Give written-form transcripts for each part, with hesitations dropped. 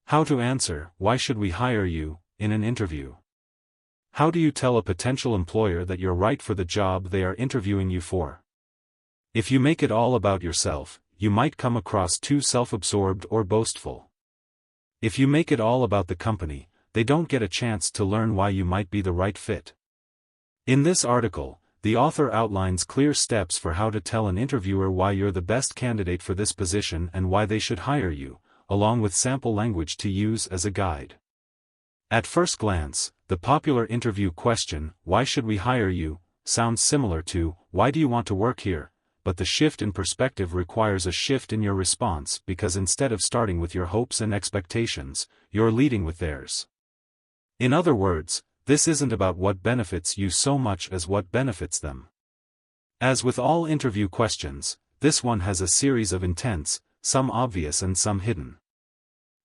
How to answer, "Why should we hire you?" in an interview. How do you tell a potential employer that you're right for the job they are interviewing you for? If you make it all about yourself, you might come across too self-absorbed or boastful. If you make it all about the company, they don't get a chance to learn why you might be the right fit. In this article, the author outlines clear steps for how to tell an interviewer why you're the best candidate for this position and why they should hire you, along with sample language to use as a guide. At first glance, the popular interview question, "Why should we hire you?" sounds similar to, "Why do you want to work here?" But the shift in perspective requires a shift in your response because instead of starting with your hopes and expectations, you're leading with theirs. In other words, this isn't about what benefits you so much as what benefits them. As with all interview questions, this one has a series of intents, some obvious and some hidden.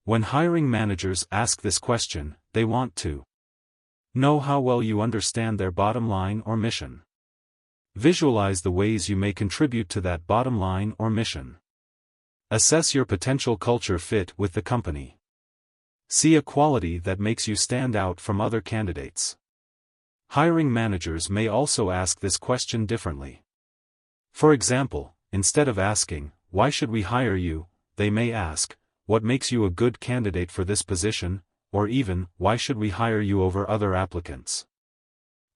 When hiring managers ask this question, they want to know how well you understand their bottom line or mission. Visualize the ways you may contribute to that bottom line or mission. Assess your potential culture fit with the company. See a quality that makes you stand out from other candidates. Hiring managers may also ask this question differently. For example, instead of asking, "Why should we hire you?" they may ask, "What makes you a good candidate for this position?" or even, "Why should we hire you over other applicants?"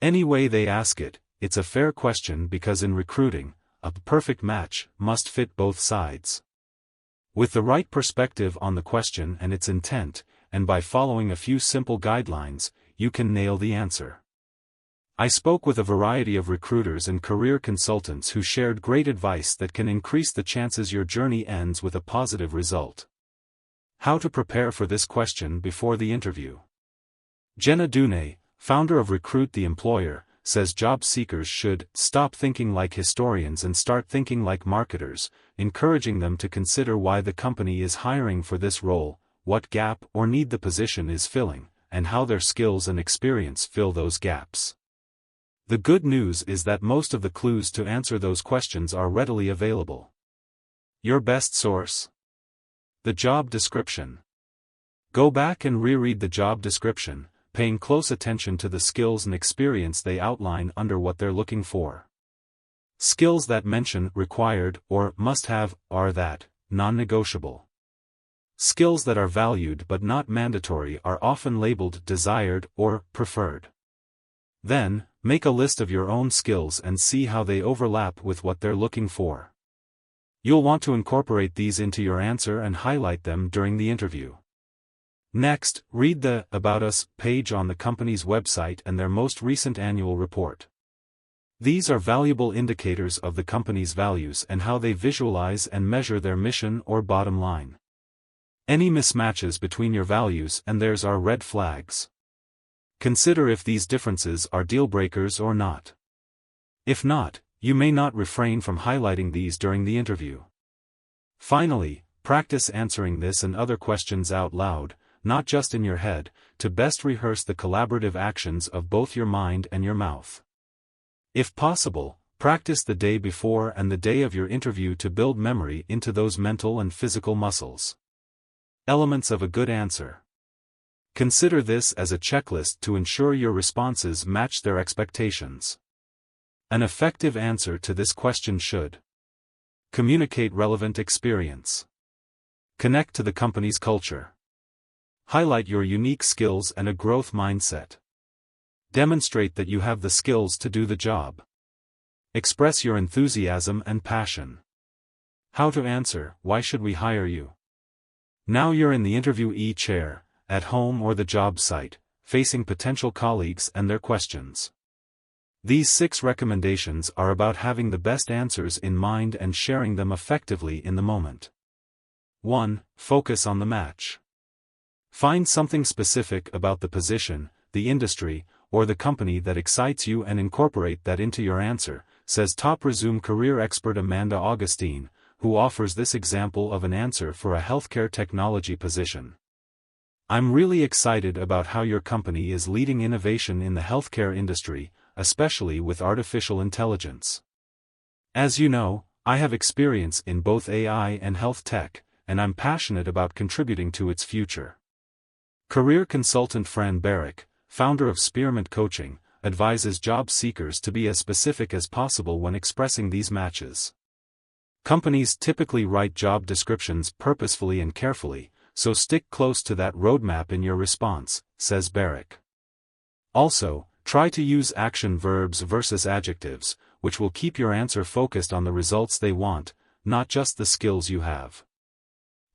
Any way they ask it, it's a fair question because in recruiting, a perfect match must fit both sides. With the right perspective on the question and its intent, and by following a few simple guidelines, you can nail the answer. I spoke with a variety of recruiters and career consultants who shared great advice that can increase the chances your journey ends with a positive result. How to prepare for this question before the interview. Jenna Dune, founder of Recruit the Employer, says job seekers should stop thinking like historians and start thinking like marketers, encouraging them to consider why the company is hiring for this role, what gap or need the position is filling, and how their skills and experience fill those gaps. The good news is that most of the clues to answer those questions are readily available. Your best source? The job description. Go back and reread the job description, paying close attention to the skills and experience they outline under what they're looking for. Skills that mention required or must have are that non-negotiable. Skills that are valued but not mandatory are often labeled desired or preferred. Then, make a list of your own skills and see how they overlap with what they're looking for. You'll want to incorporate these into your answer and highlight them during the interview. Next, read the About Us page on the company's website and their most recent annual report. These are valuable indicators of the company's values and how they visualize and measure their mission or bottom line. Any mismatches between your values and theirs are red flags. Consider if these differences are deal breakers or not. If not, you may not refrain from highlighting these during the interview. Finally, practice answering this and other questions out loud, not just in your head, to best rehearse the collaborative actions of both your mind and your mouth. If possible, practice the day before and the day of your interview to build memory into those mental and physical muscles. Elements of a good answer. Consider this as a checklist to ensure your responses match their expectations. An effective answer to this question should communicate relevant experience, connect to the company's culture, highlight your unique skills and a growth mindset, demonstrate that you have the skills to do the job, express your enthusiasm and passion. How to answer, "Why should we hire you?" Now you're in the interviewee chair, at home or the job site, facing potential colleagues and their questions. These 6 recommendations are about having the best answers in mind and sharing them effectively in the moment. 1. Focus on the match. Find something specific about the position, the industry, or the company that excites you and incorporate that into your answer, says top resume career expert Amanda Augustine, who offers this example of an answer for a healthcare technology position. I'm really excited about how your company is leading innovation in the healthcare industry, especially with artificial intelligence. As you know, I have experience in both AI and health tech, and I'm passionate about contributing to its future. Career consultant Fran Barrick, founder of Spearmint Coaching, advises job seekers to be as specific as possible when expressing these matches. Companies typically write job descriptions purposefully and carefully, so stick close to that roadmap in your response, says Barrick. Also, try to use action verbs versus adjectives, which will keep your answer focused on the results they want, not just the skills you have.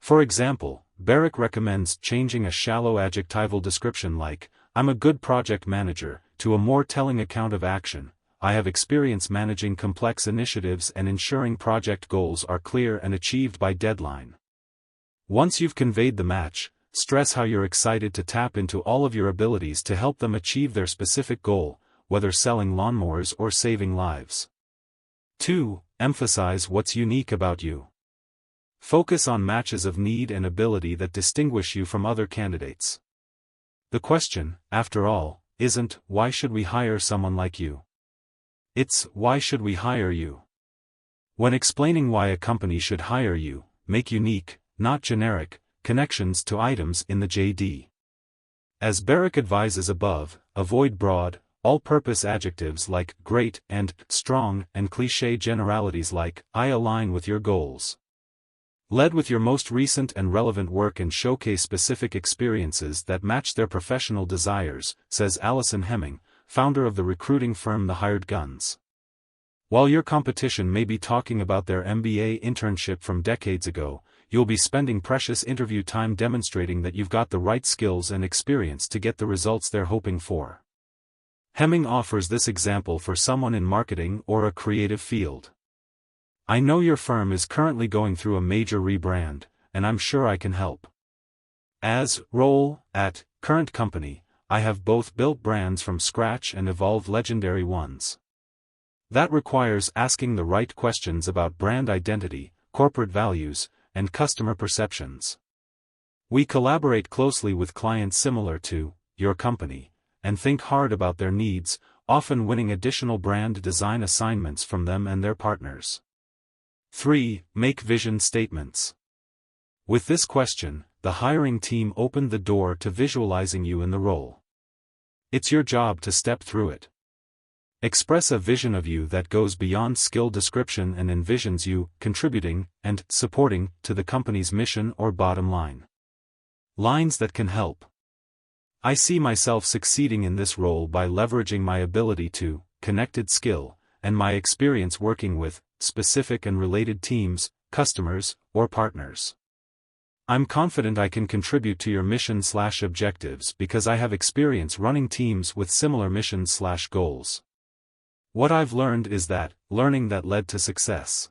For example, Barrick recommends changing a shallow adjectival description like, "I'm a good project manager," to a more telling account of action, "I have experience managing complex initiatives and ensuring project goals are clear and achieved by deadline." Once you've conveyed the match, stress how you're excited to tap into all of your abilities to help them achieve their specific goal, whether selling lawnmowers or saving lives. 2. Emphasize what's unique about you. Focus on matches of need and ability that distinguish you from other candidates. The question, after all, isn't, "Why should we hire someone like you?" It's, "Why should we hire you?" When explaining why a company should hire you, make unique, not generic, connections to items in the JD. As Barrick advises above, avoid broad, all-purpose adjectives like great and strong and cliché generalities like "I align with your goals." Lead with your most recent and relevant work and showcase specific experiences that match their professional desires, says Allison Hemming, founder of the recruiting firm The Hired Guns. While your competition may be talking about their MBA internship from decades ago, you'll be spending precious interview time demonstrating that you've got the right skills and experience to get the results they're hoping for. Hemming offers this example for someone in marketing or a creative field. "I know your firm is currently going through a major rebrand, and I'm sure I can help. As role at current company, I have both built brands from scratch and evolved legendary ones. That requires asking the right questions about brand identity, corporate values, and customer perceptions. We collaborate closely with clients similar to your company, and think hard about their needs, often winning additional brand design assignments from them and their partners." 3. Make vision statements. With this question, the hiring team opened the door to visualizing you in the role. It's your job to step through it. Express a vision of you that goes beyond skill description and envisions you contributing and supporting to the company's mission or bottom line. Lines that can help. "I see myself succeeding in this role by leveraging my ability to connected skill, and my experience working with specific and related teams, customers, or partners. I'm confident I can contribute to your mission/objectives because I have experience running teams with similar missions/goals. What I've learned is that, learning that led to success.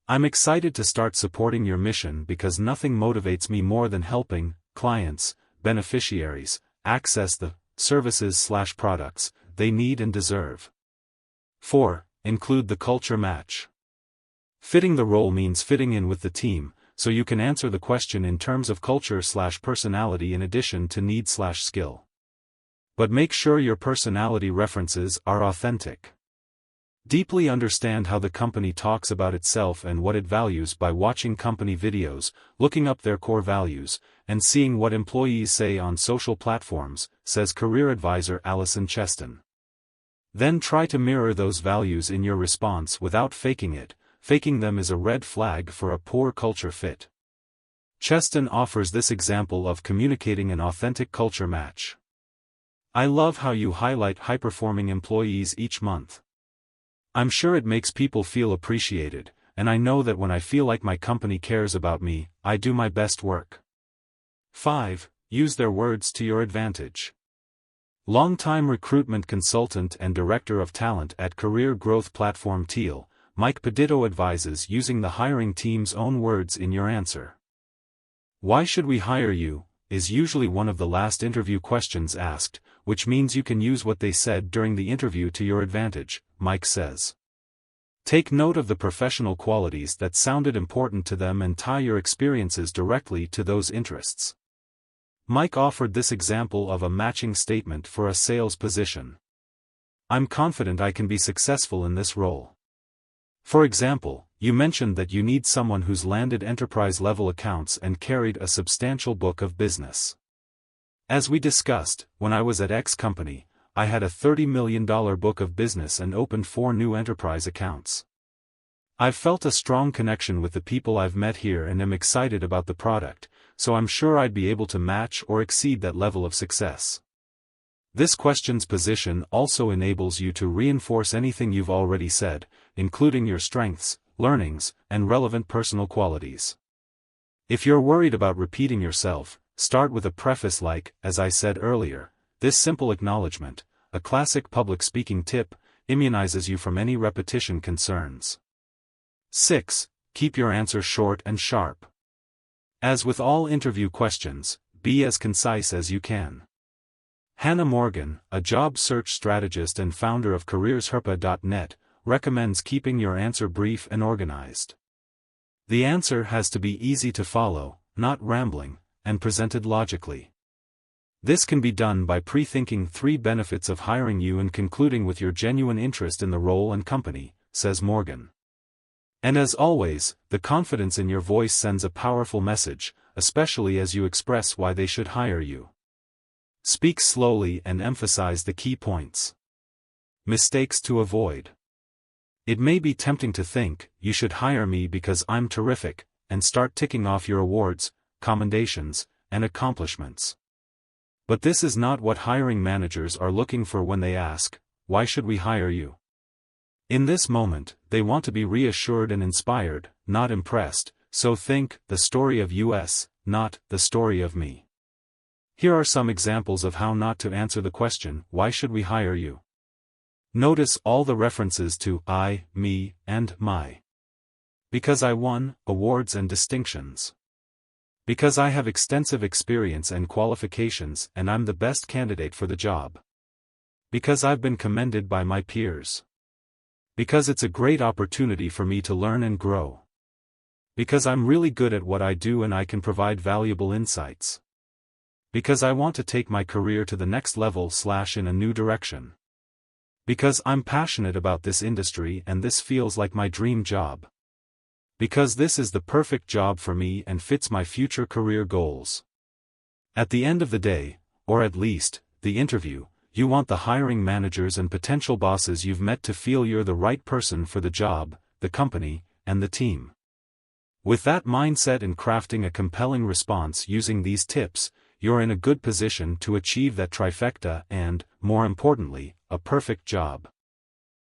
I'm excited to start supporting your mission because nothing motivates me more than helping clients, beneficiaries, access the services/products they need and deserve." 4. Include the culture match. Fitting the role means fitting in with the team, so you can answer the question in terms of culture/personality in addition to need/skill. But make sure your personality references are authentic. Deeply understand how the company talks about itself and what it values by watching company videos, looking up their core values, and seeing what employees say on social platforms, says career advisor Allison Cheston. Then try to mirror those values in your response without faking it. Faking them is a red flag for a poor culture fit. Cheston offers this example of communicating an authentic culture match. "I love how you highlight high-performing employees each month. I'm sure it makes people feel appreciated, and I know that when I feel like my company cares about me, I do my best work." 5. Use their words to your advantage. Longtime recruitment consultant and director of talent at career growth platform Teal, Mike Peditto advises using the hiring team's own words in your answer. "Why should we hire you?" is usually one of the last interview questions asked, which means you can use what they said during the interview to your advantage, Mike says. Take note of the professional qualities that sounded important to them and tie your experiences directly to those interests. Mike offered this example of a matching statement for a sales position. "I'm confident I can be successful in this role." For example, you mentioned that you need someone who's landed enterprise-level accounts and carried a substantial book of business. As we discussed, when I was at X company, I had a $30 million book of business and opened 4 new enterprise accounts. I've felt a strong connection with the people I've met here and am excited about the product, so I'm sure I'd be able to match or exceed that level of success. This question's position also enables you to reinforce anything you've already said, including your strengths, learnings, and relevant personal qualities. If you're worried about repeating yourself, start with a preface like, as I said earlier, this simple acknowledgement, a classic public speaking tip, immunizes you from any repetition concerns. 6. Keep your answer short and sharp. As with all interview questions, be as concise as you can. Hannah Morgan, a job search strategist and founder of careersherpa.net, recommends keeping your answer brief and organized. The answer has to be easy to follow, not rambling, and presented logically. This can be done by pre-thinking 3 benefits of hiring you and concluding with your genuine interest in the role and company, says Morgan. And as always, the confidence in your voice sends a powerful message, especially as you express why they should hire you. Speak slowly and emphasize the key points. Mistakes to avoid. It may be tempting to think, you should hire me because I'm terrific, and start ticking off your awards, commendations, and accomplishments. But this is not what hiring managers are looking for when they ask, why should we hire you? In this moment, they want to be reassured and inspired, not impressed, so think, the story of us, not, the story of me. Here are some examples of how not to answer the question, why should we hire you? Notice all the references to I, me, and my. Because I won awards and distinctions. Because I have extensive experience and qualifications and I'm the best candidate for the job. Because I've been commended by my peers. Because it's a great opportunity for me to learn and grow. Because I'm really good at what I do and I can provide valuable insights. Because I want to take my career to the next level / in a new direction. Because I'm passionate about this industry and this feels like my dream job. Because this is the perfect job for me and fits my future career goals. At the end of the day, or at least, the interview, you want the hiring managers and potential bosses you've met to feel you're the right person for the job, the company, and the team. With that mindset and crafting a compelling response using these tips, you're in a good position to achieve that trifecta and, more importantly, a perfect job.